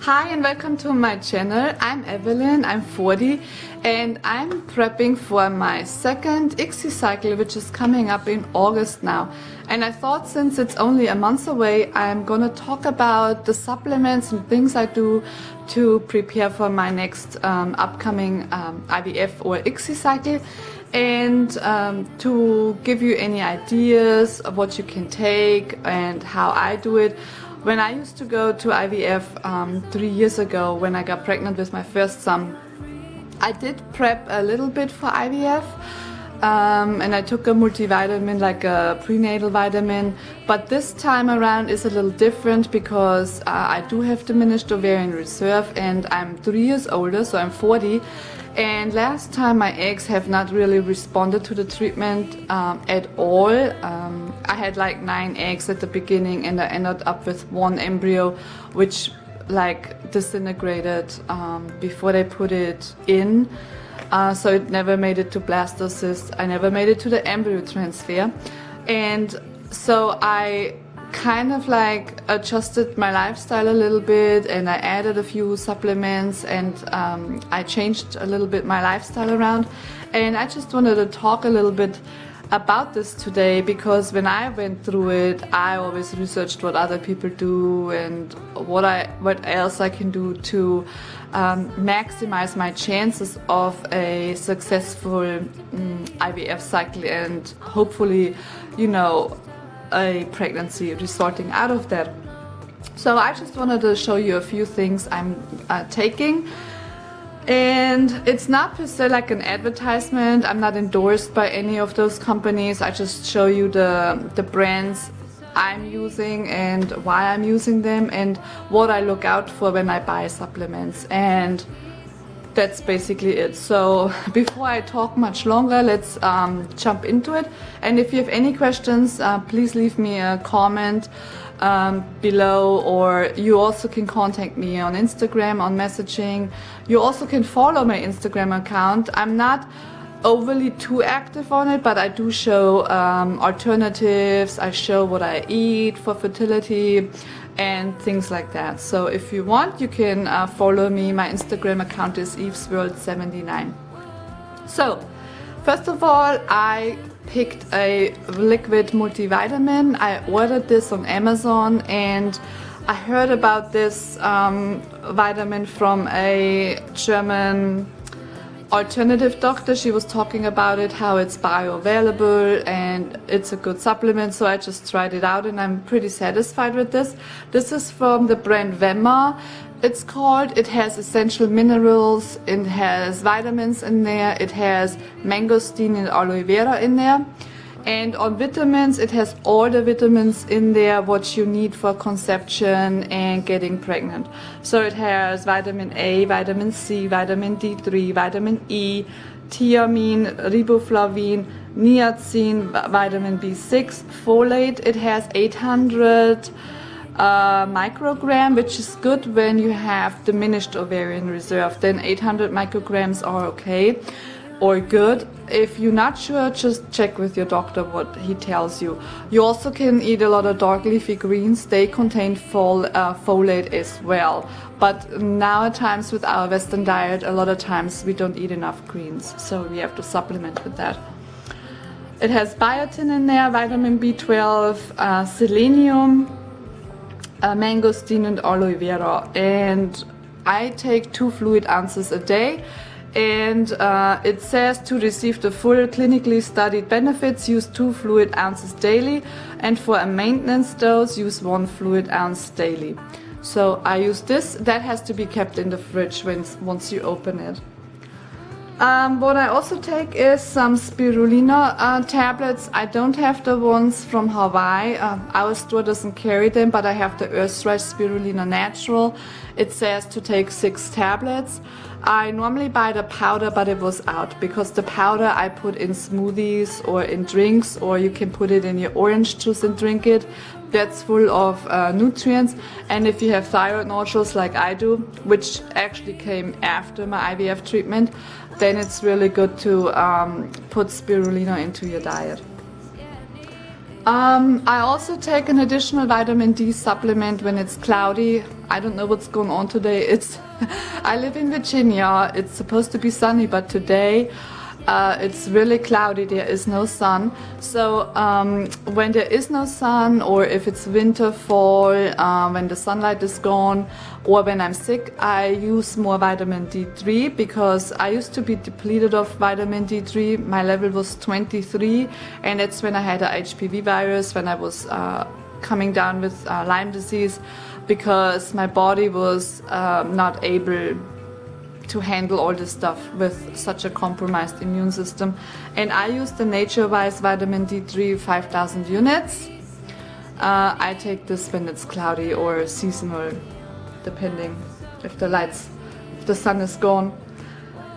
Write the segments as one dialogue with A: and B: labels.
A: Hi and welcome to my channel. I'm Evelyn, I'm 40 and I'm prepping for my second IVF cycle, which is coming up in August now. And I thought since it's only a month away, I'm gonna talk about the supplements and things I do to prepare for my next upcoming IVF or IVF cycle, and to give you any ideas of what you can take and how I do it. When I used to go to IVF 3 years ago, when I got pregnant with my first son, I did prep a little bit for IVF, and I took a multivitamin, like a prenatal vitamin. But this time around is a little different because I do have diminished ovarian reserve and I'm 3 years older, so I'm 40. And last time my eggs have not really responded to the treatment at all. I had like 9 eggs at the beginning and I ended up with 1 embryo which like disintegrated before they put it in. So it never made it to blastocyst. I never made it to the embryo transfer. And so I kind of like adjusted my lifestyle a little bit, and I added a few supplements, and I changed a little bit my lifestyle around. And I just wanted to talk a little bit about this today, because when I went through it, I always researched what other people do and what else I can do to maximize my chances of a successful IVF cycle and hopefully, you know, a pregnancy resulting out of that. So I just wanted to show you a few things I'm taking. And it's not per se like an advertisement. I'm not endorsed by any of those companies. I just show you the brands I'm using and why I'm using them and what I look out for when I buy supplements. And that's basically it. So before I talk much longer, let's jump into it. And if you have any questions, please leave me a comment below, or you also can contact me on Instagram, on messaging. You also can follow my Instagram account. I'm not overly too active on it, but I do show alternatives. I show what I eat for fertility and things like that. So if you want, you can follow me. My Instagram account is evesworld79. So first of all, I picked a liquid multivitamin. I ordered this on Amazon, and I heard about this vitamin from a German alternative doctor. She was talking about it, how it's bioavailable and it's a good supplement. So I just tried it out and I'm pretty satisfied with this. This is from the brand Vemma. It's called. It has essential minerals, it has vitamins in there, it has mangosteen and aloe vera in there. And on vitamins, it has all the vitamins in there what you need for conception and getting pregnant. So it has vitamin A, vitamin C, vitamin D3, vitamin E, thiamine, riboflavin, niacin, vitamin B6, folate. It has 800 microgram, which is good when you have diminished ovarian reserve. Then 800 micrograms are okay or good. If you're not sure, just check with your doctor what he tells you. You also can eat a lot of dark leafy greens. They contain folate as well. But nowadays with our Western diet, a lot of times we don't eat enough greens, so we have to supplement with that. It has biotin in there, vitamin B12, selenium, mangosteen and aloe vera. And I take 2 fluid ounces a day. And it says to receive the full clinically studied benefits, use 2 fluid ounces daily, and for a maintenance dose, use 1 fluid ounce daily. So I use this. That has to be kept in the fridge once you open it. What I also take is some Spirulina tablets. I don't have the ones from Hawaii. Our store doesn't carry them, but I have the Earthrise Spirulina Natural. It says to take 6 tablets. I normally buy the powder, but it was out because the powder I put in smoothies or in drinks, or you can put it in your orange juice and drink it. That's full of nutrients. And if you have thyroid nodules like I do, which actually came after my IVF treatment, then it's really good to put Spirulina into your diet. I also take an additional vitamin D supplement when it's cloudy. I don't know what's going on today. I live in Virginia. It's supposed to be sunny, but today it's really cloudy. There is no sun. So when there is no sun, or if it's winter, fall, when the sunlight is gone, or when I'm sick, I use more vitamin D3 because I used to be depleted of vitamin D3. My level was 23, and that's when I had a HPV virus, when I was coming down with Lyme disease, because my body was not able to handle all this stuff with such a compromised immune system. And I use the Nature-Wise vitamin D3 5,000 units. I take this when it's cloudy or seasonal, depending if the sun is gone.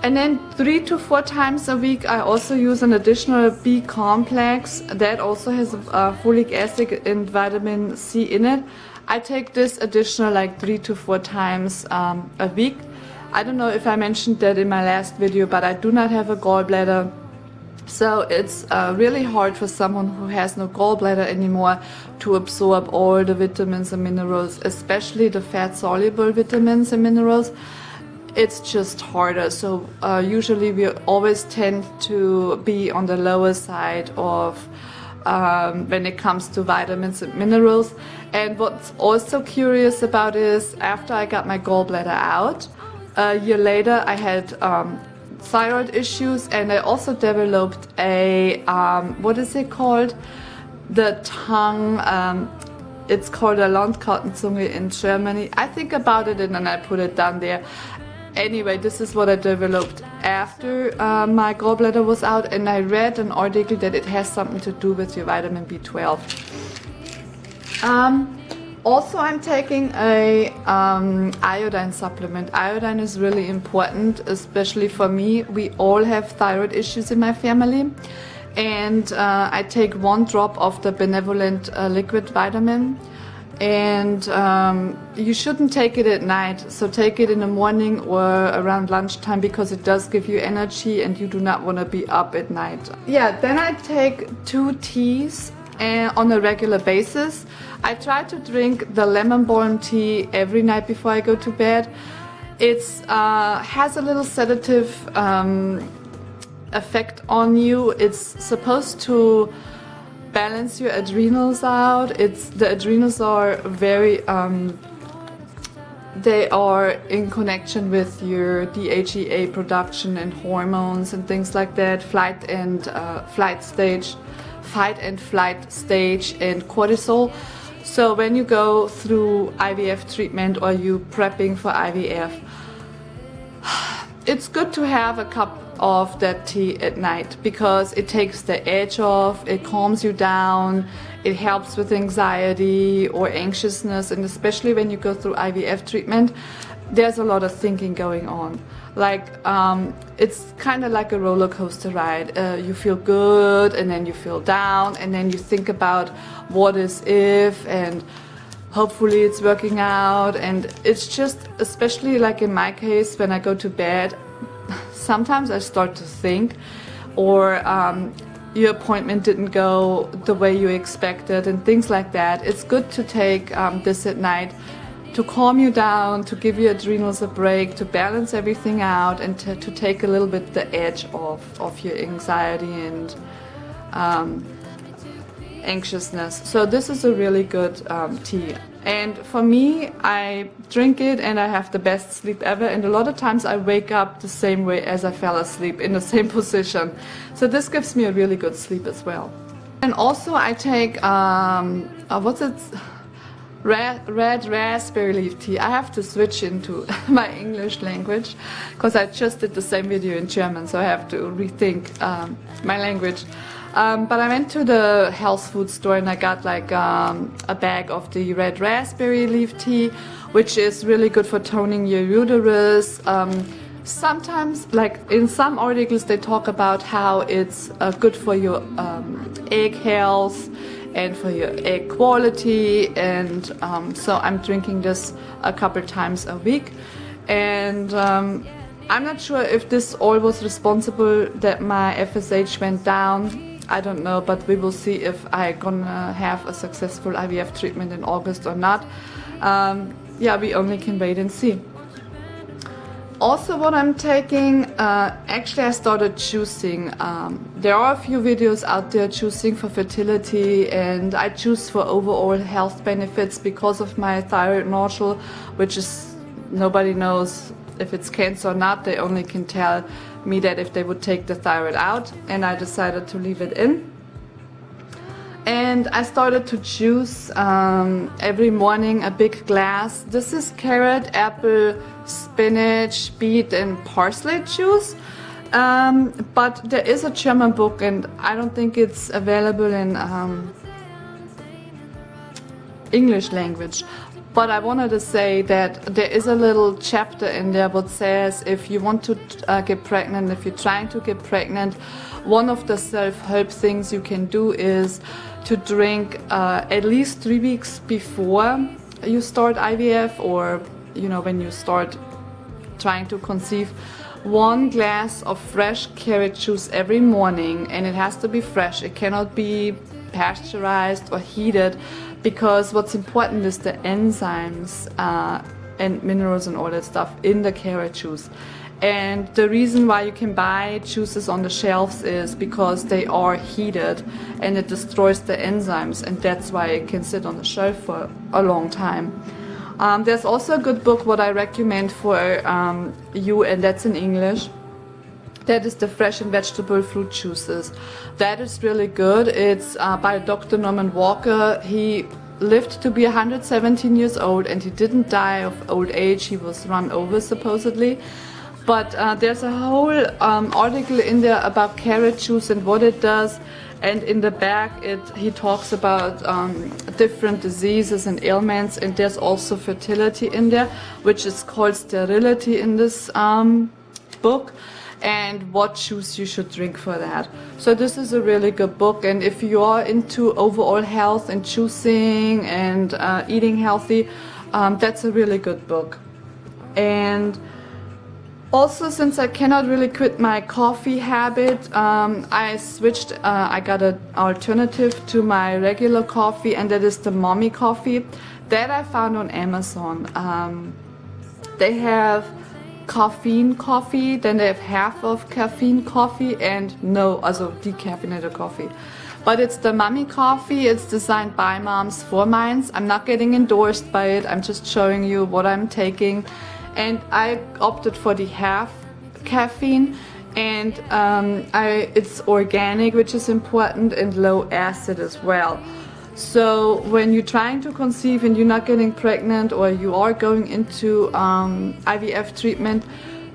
A: And then 3 to 4 times a week I also use an additional B complex that also has folic acid and vitamin C in it. I take this additional like 3 to 4 times a week. I don't know if I mentioned that in my last video, but I do not have a gallbladder. So it's really hard for someone who has no gallbladder anymore to absorb all the vitamins and minerals, especially the fat-soluble vitamins and minerals. It's just harder. So usually we always tend to be on the lower side of when it comes to vitamins and minerals. And what's also curious about is after I got my gallbladder out, a year later I had thyroid issues, and I also developed a, what is it called? The tongue, it's called a Landkartenzunge in Germany. I think about it and then I put it down there. Anyway, this is what I developed after my gallbladder was out, and I read an article that it has something to do with your vitamin B12. Also, I'm taking a iodine supplement. Iodine is really important, especially for me. We all have thyroid issues in my family, and I take 1 drop of the benevolent liquid vitamin. And you shouldn't take it at night, so take it in the morning or around lunchtime, because it does give you energy and you do not want to be up at night. Yeah, then I take 2 teas on a regular basis. I try to drink the lemon balm tea every night before I go to bed. It has a little sedative effect on you. It's supposed to balance your adrenals out. The adrenals are very they are in connection with your DHEA production and hormones and things like that, fight and flight stage and cortisol. So when you go through IVF treatment or you prepping for IVF, it's good to have a cup of that tea at night, because it takes the edge off, it calms you down, it helps with anxiety or anxiousness, and especially when you go through IVF treatment, there's a lot of thinking going on. Like it's kind of like a roller coaster ride. You feel good and then you feel down, and then you think about what is if, and hopefully it's working out. And it's just, especially like in my case, when I go to bed, sometimes I start to think, or your appointment didn't go the way you expected and things like that. It's good to take this at night to calm you down, to give your adrenals a break, to balance everything out, and to take a little bit the edge off of your anxiety and anxiousness. So this is a really good tea. And for me, I drink it and I have the best sleep ever. And a lot of times I wake up the same way as I fell asleep, in the same position. So this gives me a really good sleep as well. And also I take, what's it? Red raspberry leaf tea. I have to switch into my English language because I just did the same video in German, so I have to rethink my language. But I went to the health food store and I got like a bag of the red raspberry leaf tea, which is really good for toning your uterus. Sometimes, like in some articles, they talk about how it's good for your egg health and for your egg quality, and so I'm drinking this a couple times a week. And I'm not sure if this all was responsible that my FSH went down. I don't know, but we will see if I'm gonna have a successful IVF treatment in August or not. Yeah, we only can wait and see. Also, what I'm taking, actually I started choosing. There are a few videos out there choosing for fertility, and I choose for overall health benefits because of my thyroid nodule, which is, nobody knows if it's cancer or not. They only can tell me that if they would take the thyroid out, and I decided to leave it in. And I started to choose every morning a big glass. This is carrot, apple, spinach, beet and parsley juice. But there is a German book, and I don't think it's available in English language. But I wanted to say that there is a little chapter in there that says if you want to get pregnant, if you're trying to get pregnant, one of the self-help things you can do is to drink at least 3 weeks before you start IVF, or you know, when you start trying to conceive, 1 glass of fresh carrot juice every morning, and it has to be fresh. It cannot be pasteurized or heated, because what's important is the enzymes and minerals and all that stuff in the carrot juice. And the reason why you can buy juices on the shelves is because they are heated and it destroys the enzymes, and that's why it can sit on the shelf for a long time. There's also a good book what I recommend for you, and that's in English. That is the fresh and vegetable fruit juices. That is really good. It's by Dr. Norman Walker. He lived to be 117 years old, and he didn't die of old age. He was run over supposedly. But there's a whole article in there about carrot juice and what it does. And in the back he talks about different diseases and ailments, and there's also fertility in there, which is called sterility in this book, and what juice you should drink for that. So this is a really good book, and if you are into overall health and choosing and eating healthy, that's a really good book. And also, since I cannot really quit my coffee habit, I switched, I got an alternative to my regular coffee, and that is the Mommy coffee that I found on Amazon. They have caffeine coffee, then they have half of caffeine coffee, and no, also decaffeinated coffee. But it's the Mommy coffee. It's designed by moms for moms. I'm not getting endorsed by it. I'm just showing you what I'm taking. And I opted for the half caffeine, and it's organic, which is important, and low acid as well. So when you're trying to conceive and you're not getting pregnant, or you are going into IVF treatment,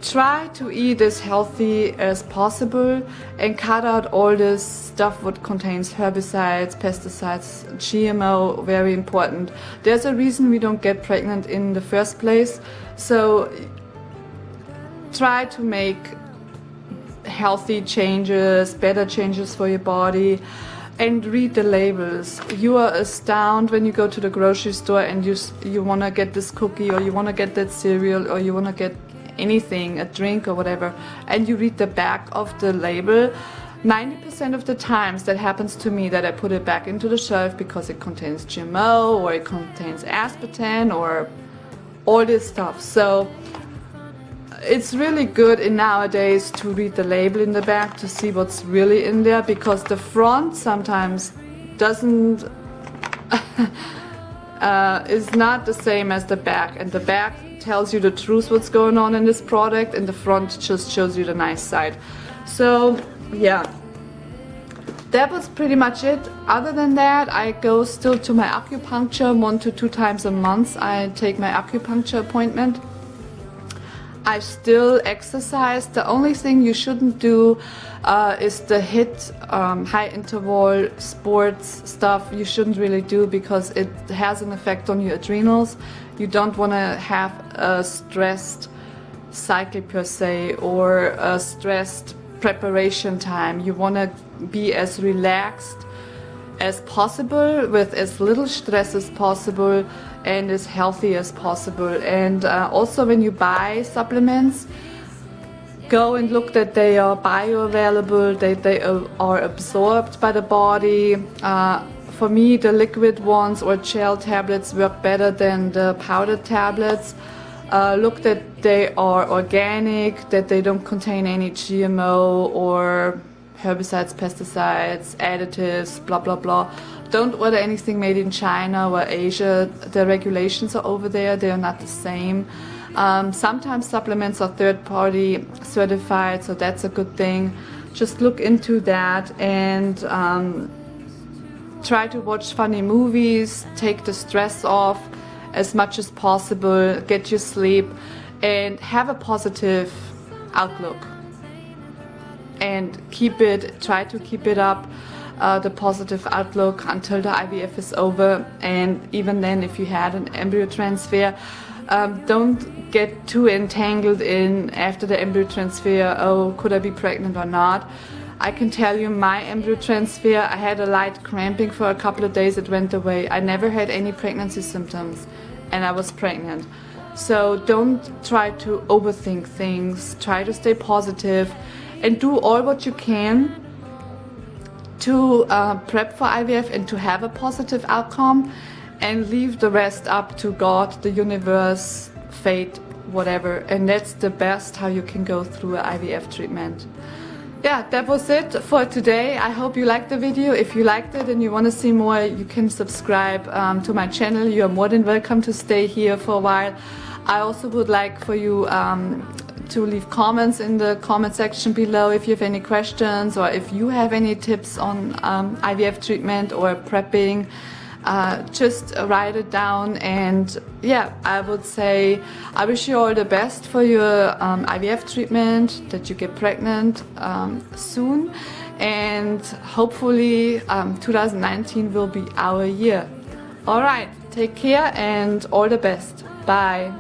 A: try to eat as healthy as possible and cut out all this stuff what contains herbicides, pesticides, GMO, very important. There's a reason we don't get pregnant in the first place. So try to make healthy changes, better changes for your body, and read the labels. You are astounded when you go to the grocery store and you want to get this cookie, or you want to get that cereal, or you want to get anything, a drink or whatever, and you read the back of the label. 90% of the times that happens to me that I put it back into the shelf because it contains GMO, or it contains aspartame, or all this stuff. So it's really good nowadays to read the label in the back to see what's really in there, because the front sometimes doesn't is not the same as the back, and the back tells you the truth what's going on in this product, and the front just shows you the nice side. So yeah, that was pretty much it. Other than that, I go still to my acupuncture 1 to 2 times a month. I take my acupuncture appointment. I still exercise. The only thing you shouldn't do is the HIIT, high interval sports stuff. You shouldn't really do, because it has an effect on your adrenals. You don't want to have a stressed cycle per se, or a stressed preparation time. You want to be as relaxed as possible, with as little stress as possible, and as healthy as possible. And also when you buy supplements, go and look that they are bioavailable, that they are absorbed by the body. For me, the liquid ones or gel tablets work better than the powdered tablets. Look that they are organic, that they don't contain any GMO or herbicides, pesticides, additives, blah blah blah. Don't order anything made in China or Asia. The regulations are over there, they are not the same. Sometimes supplements are third-party certified, so that's a good thing. Just look into that and try to watch funny movies, take the stress off as much as possible, get your sleep, and have a positive outlook. And try to keep it up, the positive outlook until the IVF is over. And even then, if you had an embryo transfer, don't get too entangled in after the embryo transfer, oh, could I be pregnant or not? I can tell you my embryo transfer, I had a light cramping for a couple of days, it went away. I never had any pregnancy symptoms and I was pregnant. So don't try to overthink things, try to stay positive and do all what you can to prep for IVF and to have a positive outcome, and leave the rest up to God, the universe, fate, whatever. And that's the best how you can go through an IVF treatment. Yeah, that was it for today. I hope you liked the video. If you liked it and you want to see more, you can subscribe to my channel. You are more than welcome to stay here for a while. I also would like for you to leave comments in the comment section below if you have any questions, or if you have any tips on IVF treatment or prepping. Just write it down, and yeah, I would say I wish you all the best for your IVF treatment, that you get pregnant soon, and hopefully 2019 will be our year. Alright, take care and all the best. Bye.